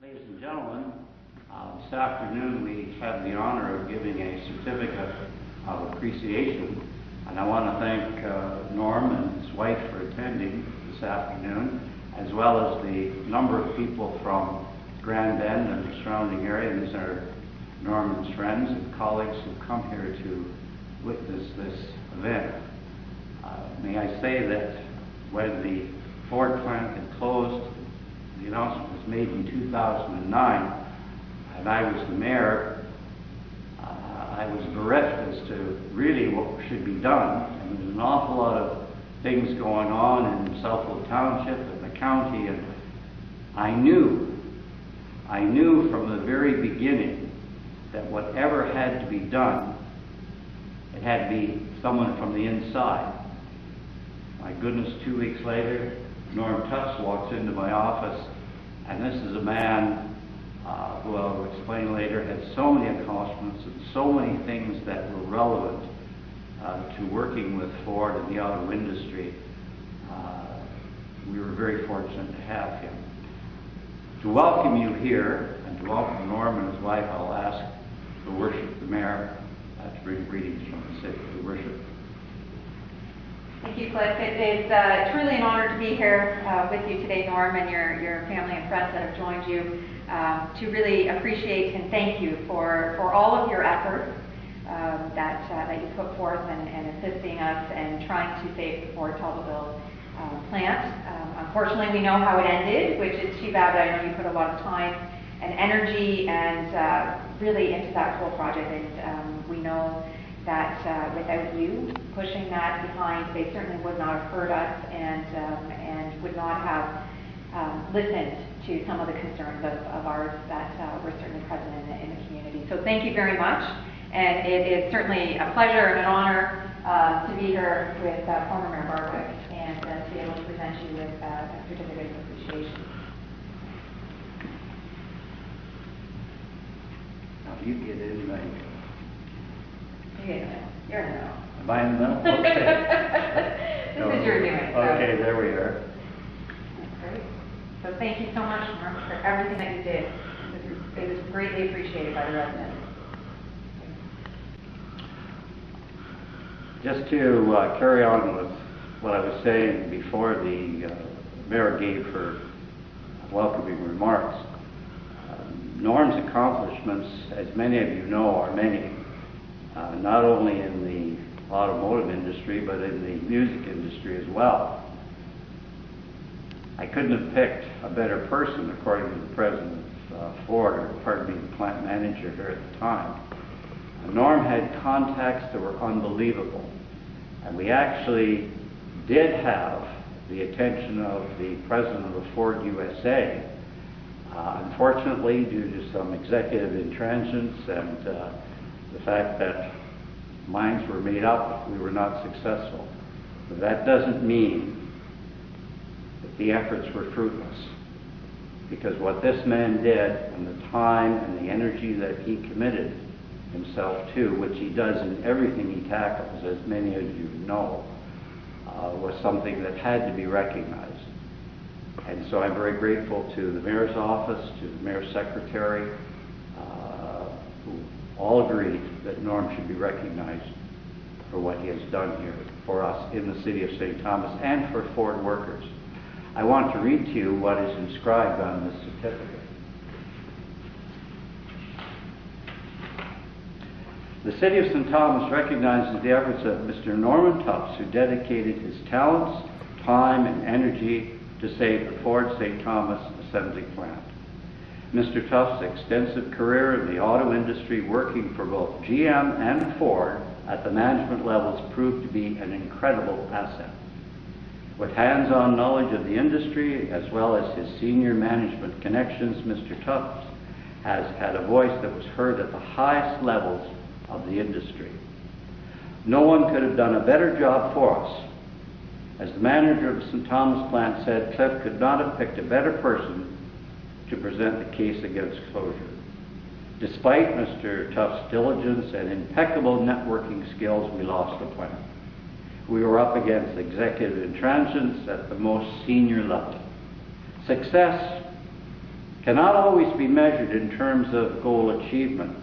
Ladies and gentlemen, this afternoon we have the honor of giving a certificate of appreciation, and I want to thank Norm and his wife for attending this afternoon, as well as the number of people from Grand Bend and the surrounding area. These are Norman's friends and colleagues who come here to witness this event. May I say that when the Ford plant had closed, the announcement was made in 2009, and I was the mayor. I was bereft as to really what should be done, and there's an awful lot of things going on in Southfield Township and the county, and I knew from the very beginning that whatever had to be done, it had to be someone from the inside. My goodness, 2 weeks later, Norm Tufts walks into my office, and this is a man who I'll explain later had so many accomplishments and so many things that were relevant to working with Ford and the auto industry. We were very fortunate to have him. To welcome you here and to welcome Norm and his wife, I'll ask the worship the mayor to bring greetings from the city. To worship. Thank you, Cliff. It is truly an honor to be here with you today, Norm, and your family and friends that have joined you, to really appreciate and thank you for all of your efforts that you put forth in assisting us and trying to save the Ford Tulsaville plant. Unfortunately, we know how it ended, which is too bad. I know you put a lot of time and energy and really into that whole project, and we know that without you pushing that behind, they certainly would not have heard us and would not have listened to some of the concerns of ours that were certainly present in the community. So thank you very much, and it is certainly a pleasure and an honor to be here with former Mayor Barwick and to be able to present you with a certificate of appreciation. Now you get in the... You're in the middle. Am I in the middle? Okay. This is your doing. So. Okay, there we are. That's great. So thank you so much, Norm, for everything that you did. It was greatly appreciated by the residents. Just to carry on with what I was saying before the mayor gave her welcoming remarks, Norm's accomplishments, as many of you know, are many. Not only in the automotive industry, but in the music industry as well. I couldn't have picked a better person, according to the president of Ford, or pardon me, the plant manager here at the time. Norm had contacts that were unbelievable, and we actually did have the attention of the president of Ford USA. Unfortunately, due to some executive intransigence and the fact that minds were made up, we were not successful. But that doesn't mean that the efforts were fruitless, because what this man did, and the time and the energy that he committed himself to, which he does in everything he tackles, as many of you know, was something that had to be recognized. And so I'm very grateful to the mayor's office, to the mayor's secretary, who all agreed that Norm should be recognized for what he has done here for us in the city of St. Thomas and for Ford workers. I want to read to you what is inscribed on this certificate. The city of St. Thomas recognizes the efforts of Mr. Norman Tufts, who dedicated his talents, time, and energy to save the Ford St. Thomas assembly plant. Mr. Tufts' extensive career in the auto industry, working for both GM and Ford at the management levels, proved to be an incredible asset. With hands-on knowledge of the industry, as well as his senior management connections, Mr. Tufts has had a voice that was heard at the highest levels of the industry. No one could have done a better job for us. As the manager of the St. Thomas plant said, Cliff could not have picked a better person to present the case against closure. Despite Mr. Tufts' diligence and impeccable networking skills, we lost the plant. We were up against executive intransigence at the most senior level. Success cannot always be measured in terms of goal achievement.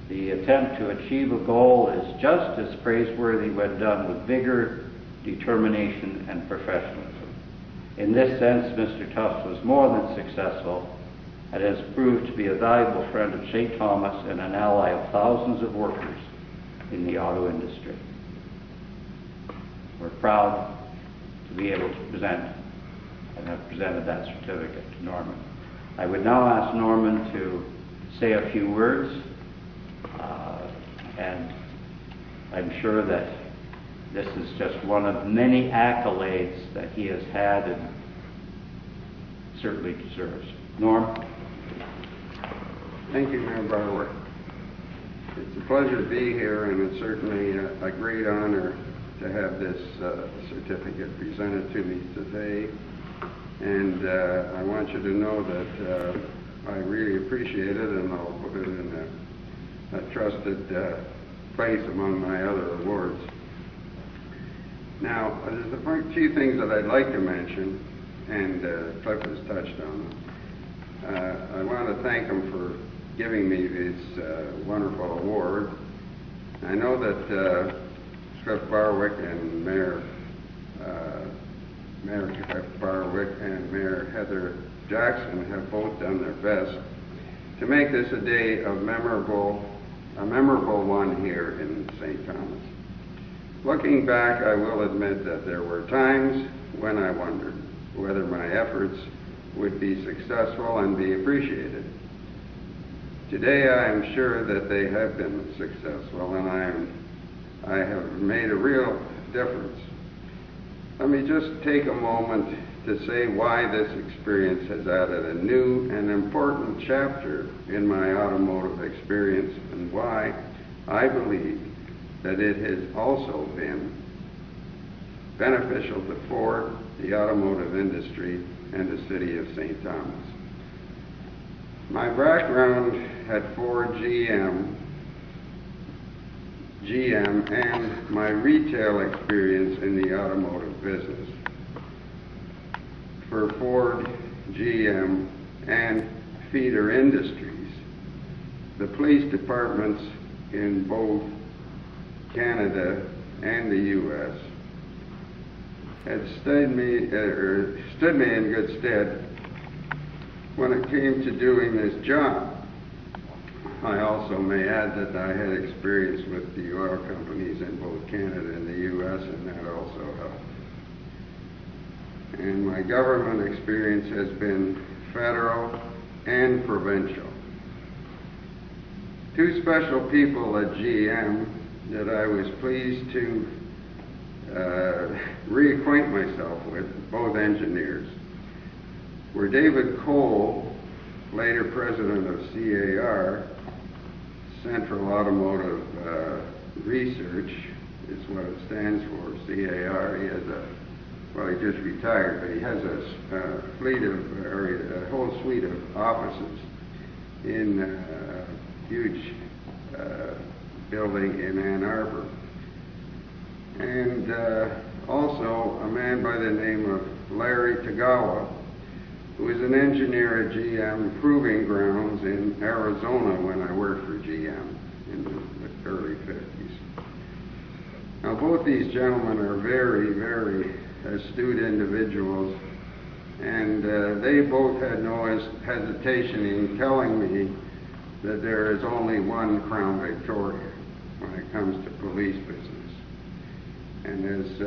The attempt to achieve a goal is just as praiseworthy when done with vigor, determination, and professionalism. In this sense, Mr. Tufts was more than successful and has proved to be a valuable friend of St. Thomas and an ally of thousands of workers in the auto industry. We're proud to be able to present and have presented that certificate to Norman. I would now ask Norman to say a few words, and I'm sure that this is just one of many accolades that he has had and certainly deserves. Norm? Thank you, Mayor Barwick. It's a pleasure to be here, and it's certainly a great honor to have this certificate presented to me today. And I want you to know that I really appreciate it, and I'll put it in a trusted place among my other awards. Now, there's a few things that I'd like to mention, and Cliff has touched on them. I want to thank him for giving me this wonderful award. I know that Cliff Barwick and Mayor Cliff Barwick and Mayor Heather Jackson have both done their best to make this a day of a memorable one here in St. Thomas. Looking back, I will admit that there were times when I wondered whether my efforts would be successful and be appreciated. Today I am sure that they have been successful, and I have made a real difference. Let me just take a moment to say why this experience has added a new and important chapter in my automotive experience, and why I believe that it has also been beneficial to Ford, the automotive industry, and the city of St. Thomas. My background at Ford GM, and my retail experience in the automotive business. For Ford, GM, and feeder industries, the police departments in both Canada and the U.S. had stood me in good stead when it came to doing this job. I also may add that I had experience with the oil companies in both Canada and the U.S., and that also helped. And my government experience has been federal and provincial. Two special people at GM that I was pleased to reacquaint myself with, both engineers, were David Cole, later president of CAR, Central Automotive Research is what it stands for, CAR. He has he just retired, but he has a whole suite of offices in a huge building in Ann Arbor. And also a man by the name of Larry Tagawa, who was an engineer at GM Proving Grounds in Arizona when I worked for GM in the early 50s. Now, both these gentlemen are very, very astute individuals, and they both had no hesitation in telling me that there is only one Crown Victoria when it comes to police business. And as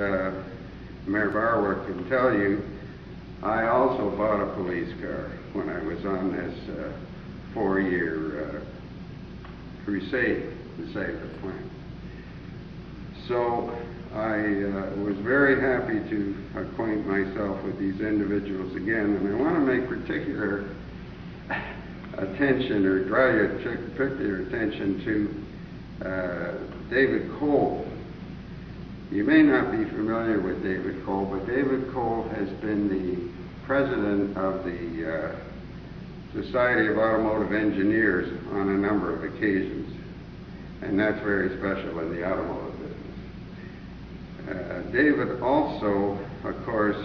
Mayor Barwick can tell you, I also bought a police car when I was on this 4-year crusade to save the planet. So I was very happy to acquaint myself with these individuals again, and I want to make particular attention, or draw your particular attention to David Cole. You may not be familiar with David Cole, but David Cole has been the president of the Society of Automotive Engineers on a number of occasions, and that's very special in the automotive business. David also, of course,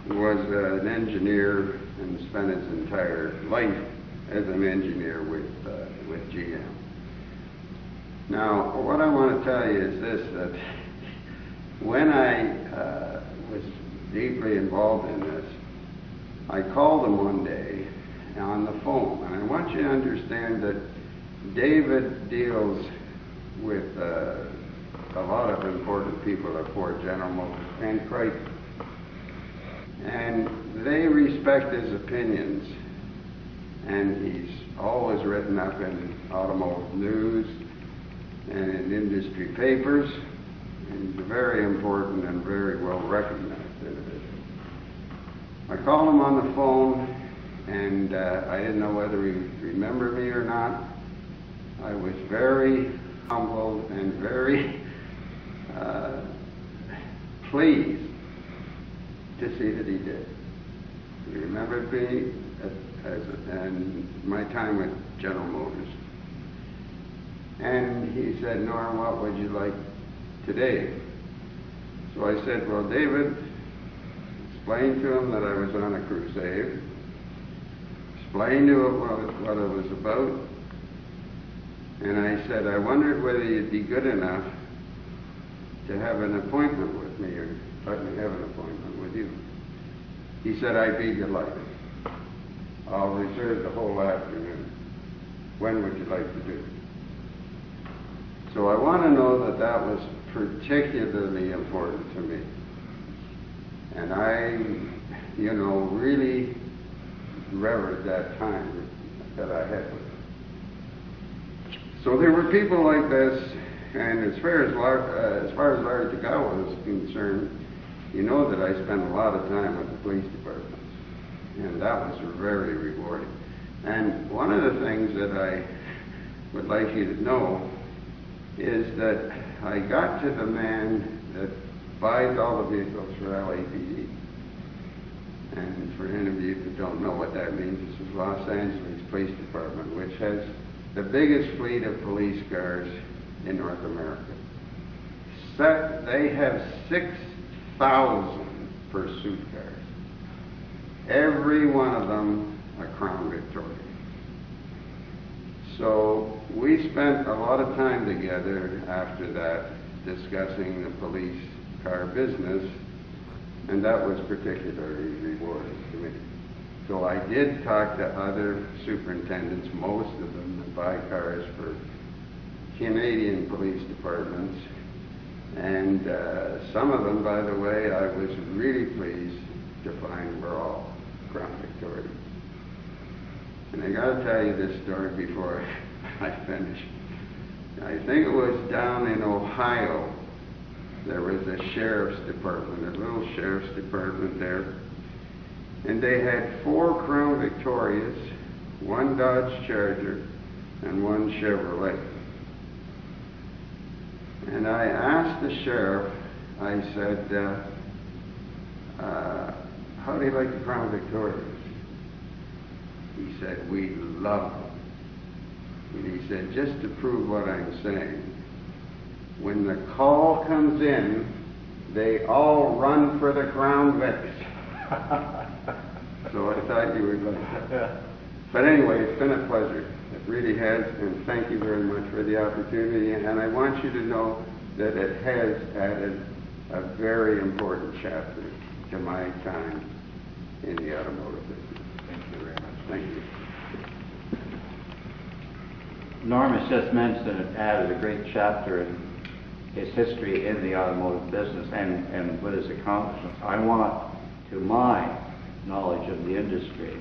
was an engineer and spent his entire life as an engineer with GM. Now, what I want to tell you is this, that when I was deeply involved in this, I called him one day on the phone, and I want you to understand that David deals with a lot of important people at Ford, General Motors and Chrysler, and they respect his opinions, and he's always written up in automotive news and in industry papers, and he's a very important and very well recognized individual. I called him on the phone, and I didn't know whether he remembered me or not. I was very humbled and very pleased to see that he did. He remembered me and my time with General Motors. And he said, "Norm, what would you like today?" So I said, "Well, David," explained to him that I was on a crusade, explained to him what it was about, and I said, "I wondered whether you'd be good enough to have an appointment with me, or let me have an appointment with you." He said, "I'd be delighted. I'll reserve the whole afternoon. When would you like to do it?" So I want to know that that was particularly important to me. And I, really revered that time that I had with him. So there were people like this, and as far as Larry Tagawa is concerned, you know that I spent a lot of time with the police departments, and that was very rewarding. And one of the things that I would like you to know is that I got to the man that buys all the vehicles for LAPD. And for any of you who don't know what that means, this is Los Angeles Police Department, which has the biggest fleet of police cars in North America. They have 6,000 pursuit cars. Every one of them a Crown Victoria. So we spent a lot of time together after that discussing the police car business, and that was particularly rewarding to me. So I did talk to other superintendents, most of them that buy cars for Canadian police departments, and some of them, by the way, I was really pleased to find were all Crown Victorias. And I got to tell you this story before I finish. I think it was down in Ohio. There was a sheriff's department, a little sheriff's department there, and they had 4 Crown Victorias, 1 Dodge Charger, and 1 Chevrolet. And I asked the sheriff, I said, "How do you like the Crown Victorias?" He said, "We love them." And he said, "Just to prove what I'm saying, when the call comes in, they all run for the Crown Vics." So I thought you would like that. But anyway, it's been a pleasure. It really has, and thank you very much for the opportunity. And I want you to know that it has added a very important chapter to my time in the automotive business. Thank you very much. Thank you. Norm has just mentioned it added a great chapter in his history in the automotive business and with his accomplishments. I want, to my knowledge of the industry,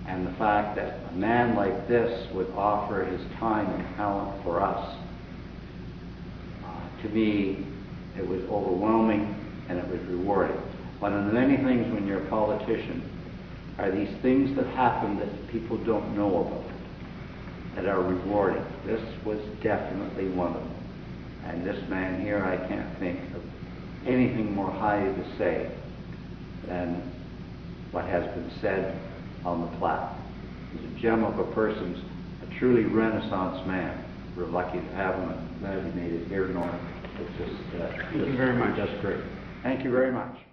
and the fact that a man like this would offer his time and talent for us, to me, it was overwhelming and it was rewarding. One of the many things when you're a politician are these things that happen that people don't know about, that are rewarding. This was definitely one of them. And this man here, I can't think of anything more highly to say than what has been said on the plaque. He's a gem of a person, a truly Renaissance man. We're lucky to have him, and glad he made it here, Norm. It's just, Thank you very much. Just great. Thank you very much.